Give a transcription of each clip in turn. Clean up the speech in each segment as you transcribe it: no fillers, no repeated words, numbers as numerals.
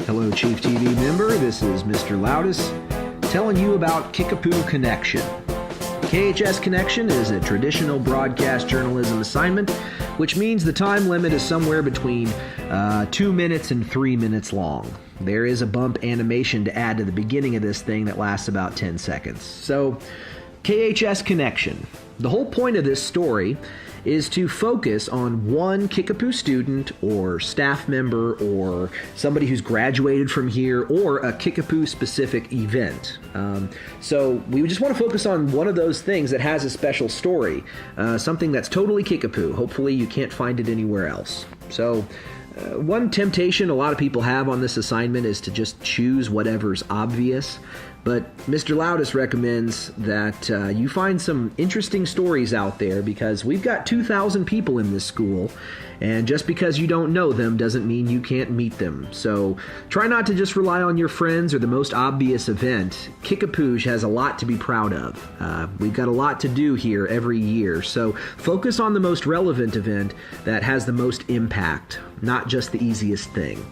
Hello, ChiefTV member. This is Mr. Loudis telling you about Kickapoo Connection. KHS Connection is a traditional broadcast journalism assignment, which means the time limit is somewhere between 2 minutes and 3 minutes long. There is a bump animation to add to the beginning of this thing that lasts about 10 seconds. So, KHS Connection. The whole point of this story is to focus on one Kickapoo student or staff member or somebody who's graduated from here or a Kickapoo specific event. So we just want to focus on one of those things that has a special story, something that's totally Kickapoo. Hopefully you can't find it anywhere else. So one temptation a lot of people have on this assignment is to just choose whatever's obvious. But Mr. Loudis recommends that you find some interesting stories out there because we've got 2,000 people in this school, and just because you don't know them doesn't mean you can't meet them. So try not to just rely on your friends or the most obvious event. Kickapoo has a lot to be proud of. We've got a lot to do here every year, so focus on the most relevant event that has the most impact, not just the easiest thing.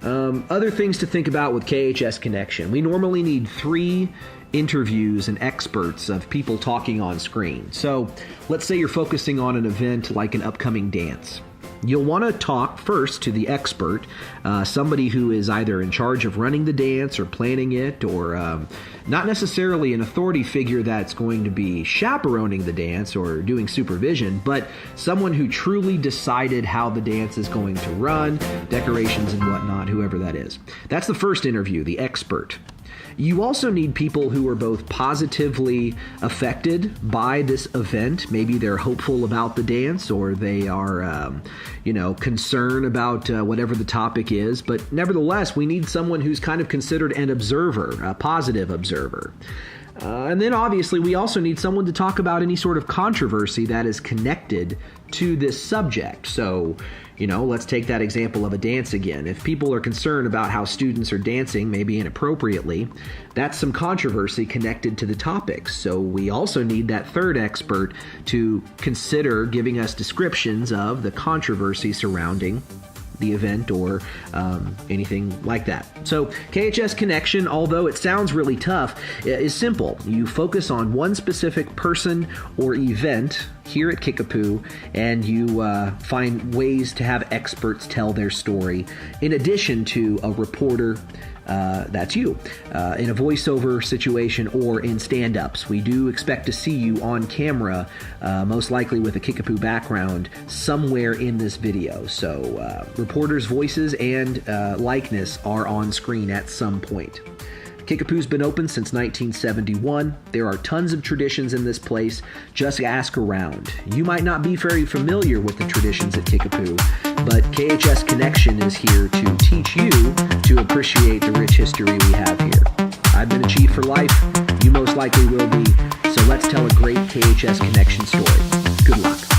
Other things to think about with KHS Connection. We normally need 3 interviews and experts of people talking on screen. So let's say you're focusing on an event like an upcoming dance. You'll want to talk first to the expert, somebody who is either in charge of running the dance or planning it, or not necessarily an authority figure that's going to be chaperoning the dance or doing supervision, but someone who truly decided how the dance is going to run, decorations and whatnot, whoever that is. That's the first interview, the expert. You also need people who are both positively affected by this event. Maybe they're hopeful about the dance, or they are, concerned about whatever the topic is. But nevertheless, we need someone who's kind of considered an observer, a positive observer. And then obviously we also need someone to talk about any sort of controversy that is connected to this subject. So, let's take that example of a dance again. If people are concerned about how students are dancing, maybe inappropriately, that's some controversy connected to the topic. So we also need that third expert to consider giving us descriptions of the controversy surrounding the event or anything like that. So KHS Connection, although it sounds really tough, is simple. You focus on one specific person or event here at Kickapoo, and you find ways to have experts tell their story, in addition to a reporter, that's you, in a voiceover situation or in stand-ups. We do expect to see you on camera, most likely with a Kickapoo background, somewhere in this video. So reporters' voices and likeness are on screen at some point. Kickapoo's been open since 1971. There are tons of traditions in this place. Just ask around. You might not be very familiar with the traditions at Kickapoo, but KHS Connection is here to teach you to appreciate the rich history we have here. I've been a chief for life. You most likely will be. So let's tell a great KHS Connection story. Good luck.